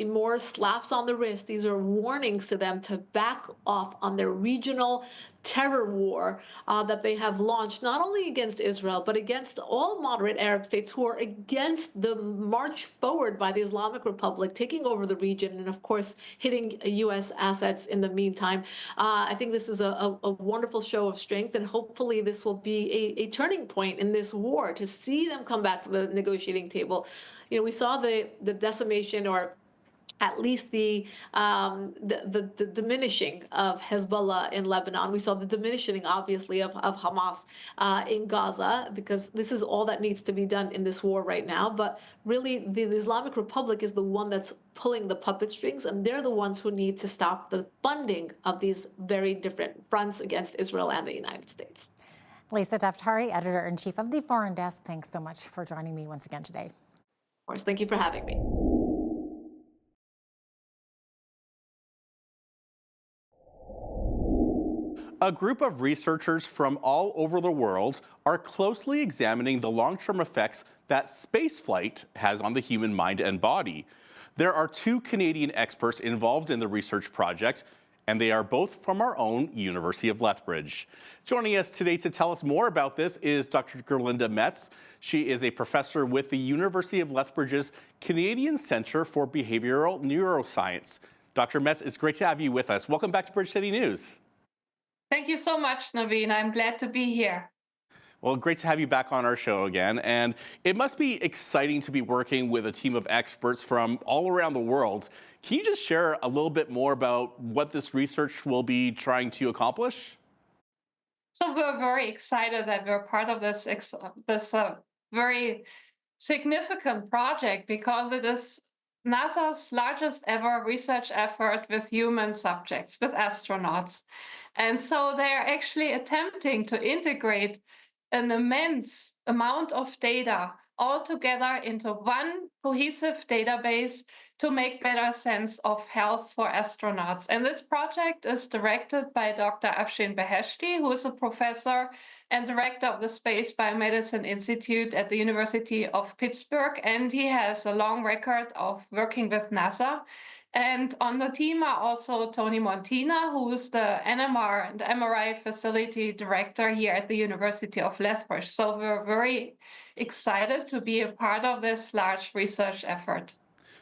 more slaps on the wrist. These are warnings to them to back off on their regional terror war that they have launched, not only against Israel, but against all moderate Arab states who are against the march forward by the Islamic Republic, taking over the region and, of course, hitting U.S. assets in the meantime. I think this is a wonderful show of strength, and hopefully this will be a turning point in this war to see them come back to the negotiating table. We saw the decimation, or at least the diminishing of Hezbollah in Lebanon. We saw the diminishing, obviously, of Hamas in Gaza, because this is all that needs to be done in this war right now. But really, the Islamic Republic is the one that's pulling the puppet strings, and they're the ones who need to stop the funding of these very different fronts against Israel and the United States. Lisa Daftari, editor-in-chief of the Foreign Desk, thanks so much for joining me once again today. Of course, thank you for having me. A group of researchers from all over the world are closely examining the long-term effects that spaceflight has on the human mind and body. There are 2 Canadian experts involved in the research project, and they are both from our own University of Lethbridge. Joining us today to tell us more about this is Dr. Gerlinda Metz. She is a professor with the University of Lethbridge's Canadian Centre for Behavioral Neuroscience. Dr. Metz, it's great to have you with us. Welcome back to Bridge City News. Thank you so much, Naveen. I'm glad to be here. Well, great to have you back on our show again. And it must be exciting to be working with a team of experts from all around the world. Can you just share a little bit more about what this research will be trying to accomplish? So we're very excited that we're part of this very significant project, because it is NASA's largest ever research effort with human subjects, with astronauts. And so they're actually attempting to integrate an immense amount of data all together into one cohesive database to make better sense of health for astronauts. And this project is directed by Dr. Afshin Beheshti, who is a professor and director of the Space Biomedicine Institute at the University of Pittsburgh. And he has a long record of working with NASA. And on the team are also Tony Montina, who is the NMR and MRI facility director here at the University of Lethbridge. So we're very excited to be a part of this large research effort.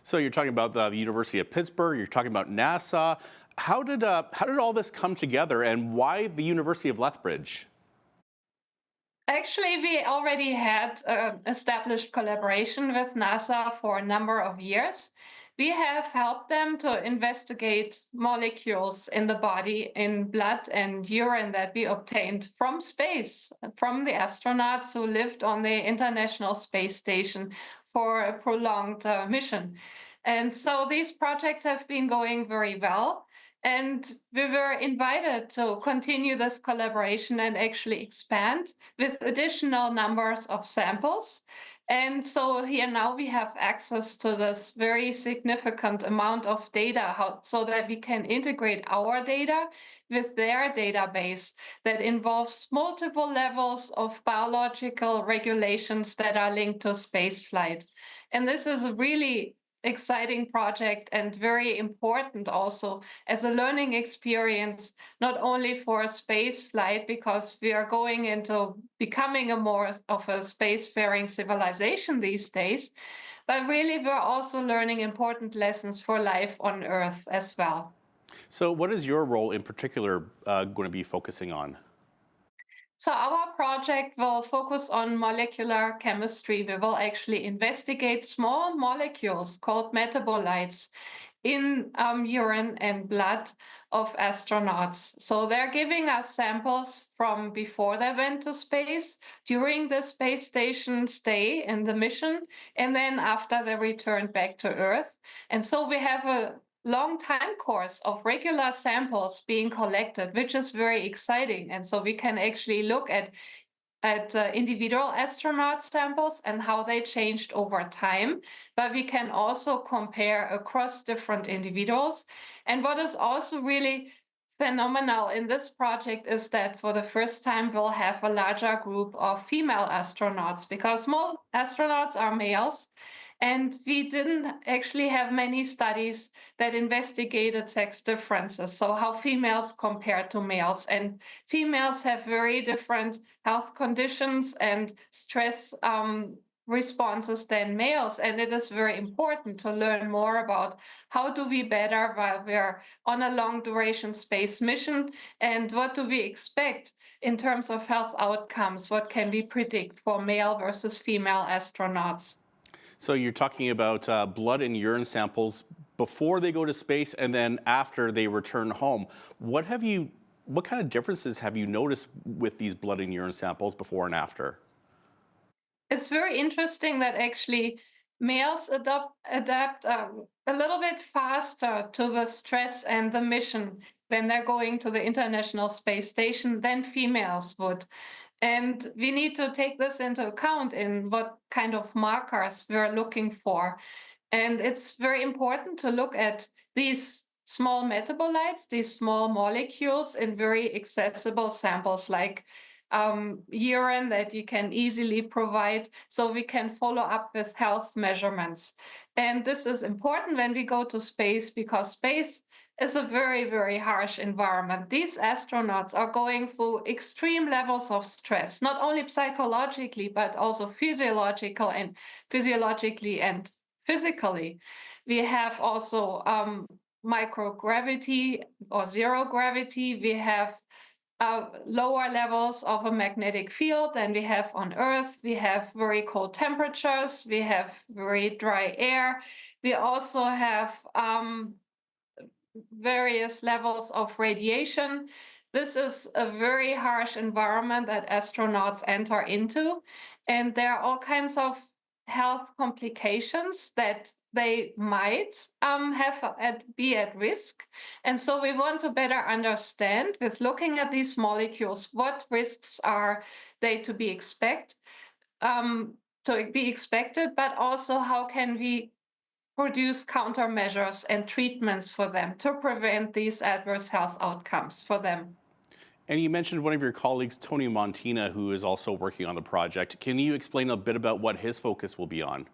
So you're talking about the University of Pittsburgh, you're talking about NASA. How did all this come together, and why the University of Lethbridge? Actually, we already had established collaboration with NASA for a number of years. we have helped them to investigate molecules in the body, in blood and urine that we obtained from space, from the astronauts who lived on the International Space Station for a prolonged mission. And so these projects have been going very well. And we were invited to continue this collaboration and actually expand with additional numbers of samples. And so here now we have access to this very significant amount of data so that we can integrate our data with their database that involves multiple levels of biological regulations that are linked to spaceflight. And this is a really exciting project and very important also as a learning experience, not only for space flight, because we are going into becoming a more of a spacefaring civilization these days, but really we're also learning important lessons for life on Earth as well. So what is your role in particular going to be focusing on? So our project will focus on molecular chemistry. We will actually investigate small molecules called metabolites in urine and blood of astronauts. So they're giving us samples from before they went to space, during the space station stay in the mission, and then after they returned back to Earth. And so we have a long time course of regular samples being collected, which is very exciting. And so we can actually look at individual astronaut samples and how they changed over time, but we can also compare across different individuals. And what is also really phenomenal in this project is that for the first time we'll have a larger group of female astronauts, because most astronauts are males. And we didn't actually have many studies that investigated sex differences, so how females compare to males. And females have very different health conditions and stress responses than males. And it is very important to learn more about how do we better while we're on a long duration space mission, and what do we expect in terms of health outcomes, what can we predict for male versus female astronauts. So you're talking about blood and urine samples before they go to space and then after they return home. What kind of differences have you noticed with these blood and urine samples before and after? It's very interesting that actually males adapt a little bit faster to the stress and the mission when they're going to the International Space Station than females would. And we need to take this into account in what kind of markers we're looking for. And it's very important to look at these small metabolites, these small molecules in very accessible samples like urine that you can easily provide, so we can follow up with health measurements. And this is important when we go to space, because space is a very, very harsh environment. These astronauts are going through extreme levels of stress, not only psychologically, but also physiologically and physically. We have also microgravity or zero gravity. We have lower levels of a magnetic field than we have on Earth. We have very cold temperatures. We have very dry air. We also have various levels of radiation. This is a very harsh environment that astronauts enter into, and there are all kinds of health complications that they might be at risk. And so we want to better understand, with looking at these molecules, what risks are they to be expected, but also how can we produce countermeasures and treatments for them to prevent these adverse health outcomes for them. And you mentioned one of your colleagues, Tony Montina, who is also working on the project. Can you explain a bit about what his focus will be on?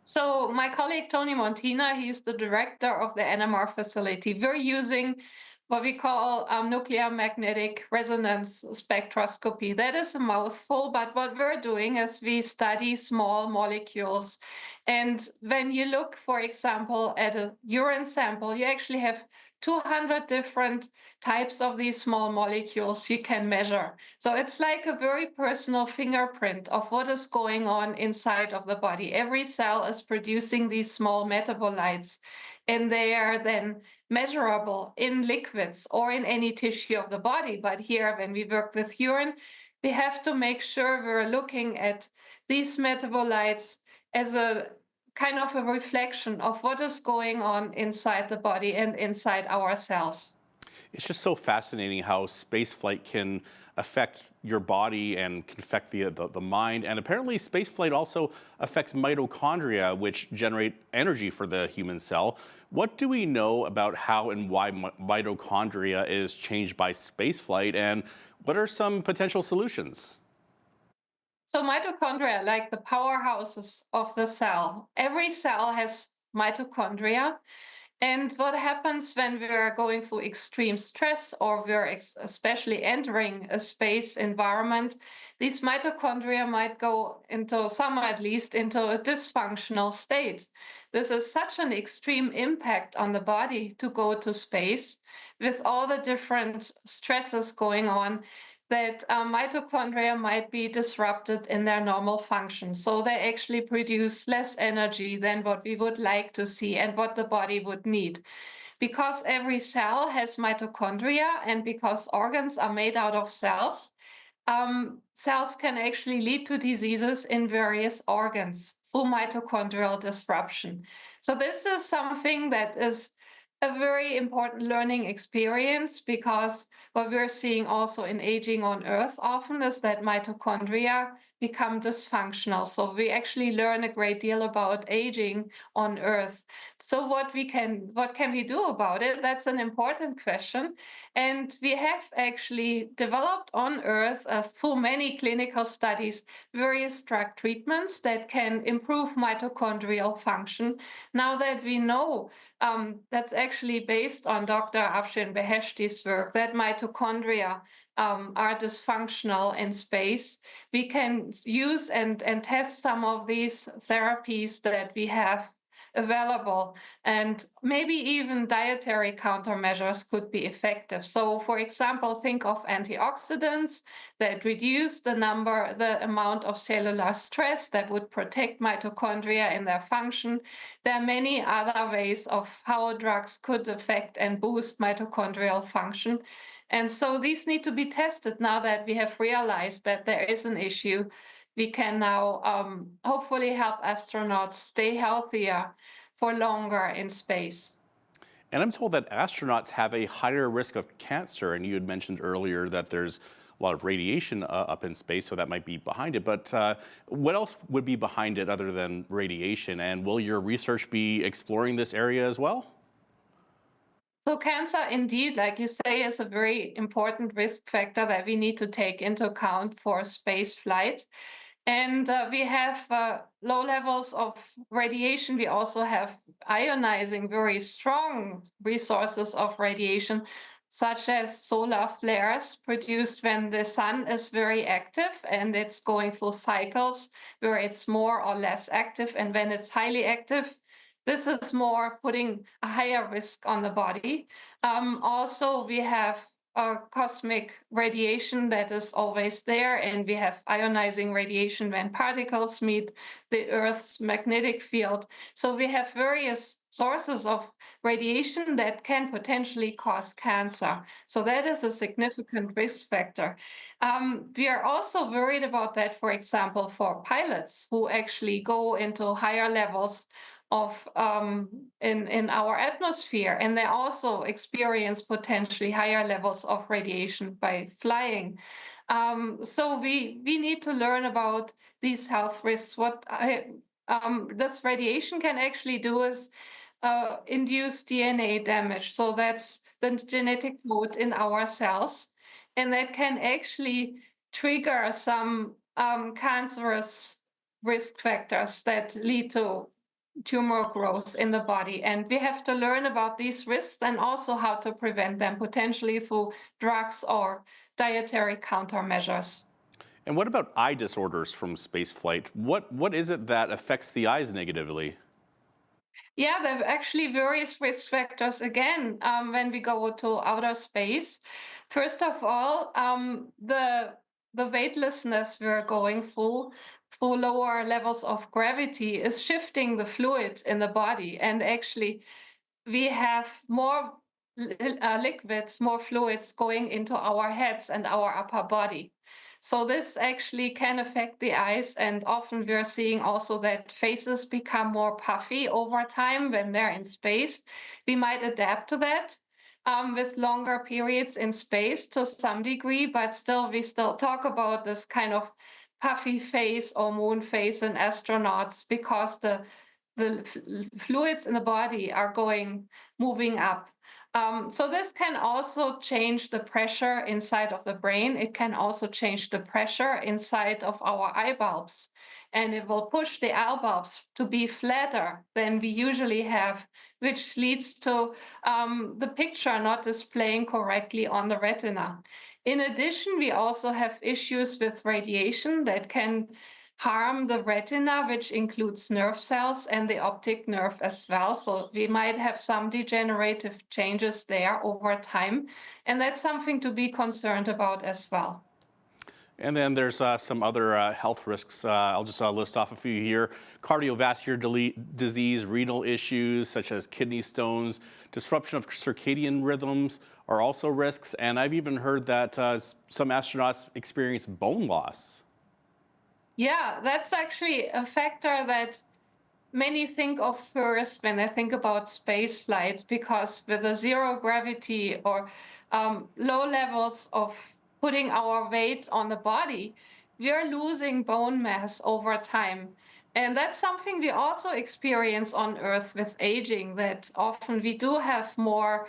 So my colleague, Tony Montina, he's the director of the NMR facility. We're using what we call nuclear magnetic resonance spectroscopy. That is a mouthful, but what we're doing is we study small molecules. And when you look, for example, at a urine sample, you actually have 200 different types of these small molecules you can measure. So it's like a very personal fingerprint of what is going on inside of the body. Every cell is producing these small metabolites, and they are then measurable in liquids or in any tissue of the body. But here, when we work with urine, we have to make sure we're looking at these metabolites as a kind of a reflection of what is going on inside the body and inside our cells. It's just so fascinating how spaceflight can affect your body and can affect the mind. And apparently spaceflight also affects mitochondria, which generate energy for the human cell. What do we know about how and why mitochondria is changed by spaceflight, and what are some potential solutions? So mitochondria are like the powerhouses of the cell. Every cell has mitochondria. And what happens when we're going through extreme stress, or we're especially entering a space environment, these mitochondria might go into, some at least, into a dysfunctional state. This is such an extreme impact on the body to go to space with all the different stresses going on, that mitochondria might be disrupted in their normal function. So they actually produce less energy than what we would like to see and what the body would need. Because every cell has mitochondria, and because organs are made out of cells, cells can actually lead to diseases in various organs through mitochondrial disruption. So this is something that is a very important learning experience, because what we're seeing also in aging on Earth often is that mitochondria become dysfunctional. So we actually learn a great deal about aging on Earth. So what can we do about it? That's an important question. And we have actually developed on Earth, through many clinical studies, various drug treatments that can improve mitochondrial function. Now that we know, that's actually based on Dr. Afshin Beheshti's work, that mitochondria are dysfunctional in space. We can use and test some of these therapies that we have available, and maybe even dietary countermeasures could be effective. So for example, think of antioxidants that reduce the amount of cellular stress that would protect mitochondria in their function. There are many other ways of how drugs could affect and boost mitochondrial function. And so these need to be tested now that we have realized that there is an issue. We can now hopefully help astronauts stay healthier for longer in space. And I'm told that astronauts have a higher risk of cancer. And you had mentioned earlier that there's a lot of radiation up in space, so that might be behind it. But what else would be behind it other than radiation? And will your research be exploring this area as well? So cancer, indeed, like you say, is a very important risk factor that we need to take into account for space flight. And we have low levels of radiation. We also have ionizing, very strong resources of radiation, such as solar flares produced when the sun is very active and it's going through cycles where it's more or less active. And when it's highly active, this is more putting a higher risk on the body. Also, we have cosmic radiation that is always there, and we have ionizing radiation when particles meet the Earth's magnetic field. So we have various sources of radiation that can potentially cause cancer. So that is a significant risk factor. We are also worried about that, for example, for pilots who actually go into higher levels of in our atmosphere, and they also experience potentially higher levels of radiation by flying. So we need to learn about these health risks. What this radiation can actually do is induce DNA damage. So that's the genetic code in our cells, and that can actually trigger some cancerous risk factors that lead to tumor growth in the body. And we have to learn about these risks and also how to prevent them, potentially through drugs or dietary countermeasures. And what about eye disorders from spaceflight? What is it that affects the eyes negatively? Yeah, there are actually various risk factors again when we go to outer space. First of all, the weightlessness we're going through lower levels of gravity is shifting the fluid in the body, and actually we have more liquids, more fluids going into our heads and our upper body. So this actually can affect the eyes, and often we're seeing also that faces become more puffy over time when they're in space. We might adapt to that with longer periods in space to some degree, but still we still talk about this kind of puffy face or moon face in astronauts because the fluids in the body are moving up. So this can also change the pressure inside of the brain. It can also change the pressure inside of our eye bulbs. And it will push the eye bulbs to be flatter than we usually have, which leads to the picture not displaying correctly on the retina. In addition, we also have issues with radiation that can harm the retina, which includes nerve cells and the optic nerve as well. So we might have some degenerative changes there over time. And that's something to be concerned about as well. And then there's some other health risks. I'll just list off a few here. Cardiovascular disease, renal issues such as kidney stones, disruption of circadian rhythms are also risks. And I've even heard that some astronauts experience bone loss. Yeah, that's actually a factor that many think of first when they think about space flights, because with the zero gravity or low levels of putting our weight on the body, we are losing bone mass over time. And that's something we also experience on Earth with aging, that often we do have more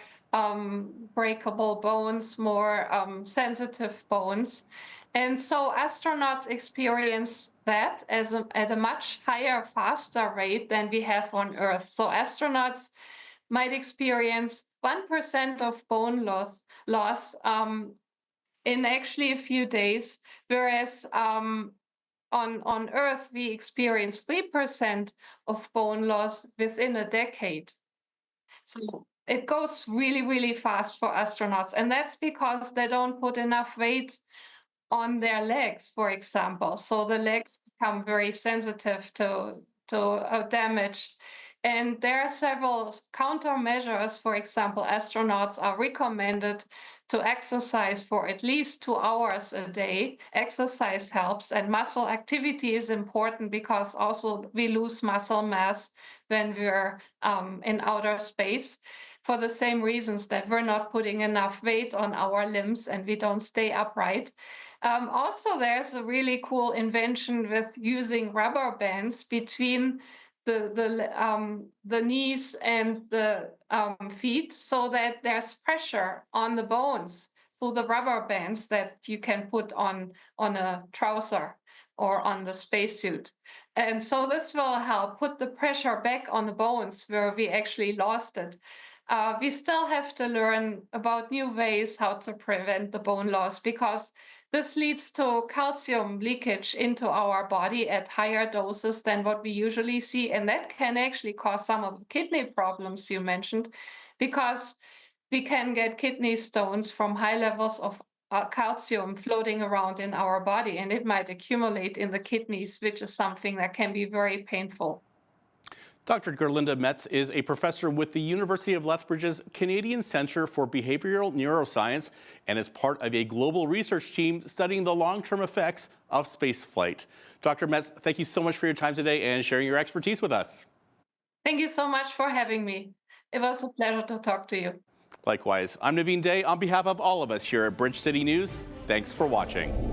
breakable bones, more sensitive bones. And so astronauts experience that at a much higher, faster rate than we have on Earth. So astronauts might experience 1% of bone loss in actually a few days, whereas on Earth we experience 3% of bone loss within a decade. So it goes really, really fast for astronauts. And that's because they don't put enough weight on their legs, for example. So the legs become very sensitive to damage. And there are several countermeasures. For example, astronauts are recommended to exercise for at least 2 hours a day. Exercise helps, and muscle activity is important because also we lose muscle mass when we're in outer space, for the same reasons that we're not putting enough weight on our limbs and we don't stay upright. Also, there's a really cool invention with using rubber bands between the knees and the feet, so that there's pressure on the bones through the rubber bands that you can put on a trouser or on the spacesuit. And so this will help put the pressure back on the bones where we actually lost it. We still have to learn about new ways how to prevent the bone loss, because this leads to calcium leakage into our body at higher doses than what we usually see. And that can actually cause some of the kidney problems you mentioned, because we can get kidney stones from high levels of calcium floating around in our body, and it might accumulate in the kidneys, which is something that can be very painful. Dr. Gerlinda Metz is a professor with the University of Lethbridge's Canadian Centre for Behavioral Neuroscience and is part of a global research team studying the long-term effects of spaceflight. Dr. Metz, thank you so much for your time today and sharing your expertise with us. Thank you so much for having me. It was a pleasure to talk to you. Likewise, I'm Naveen Day on behalf of all of us here at Bridge City News. Thanks for watching.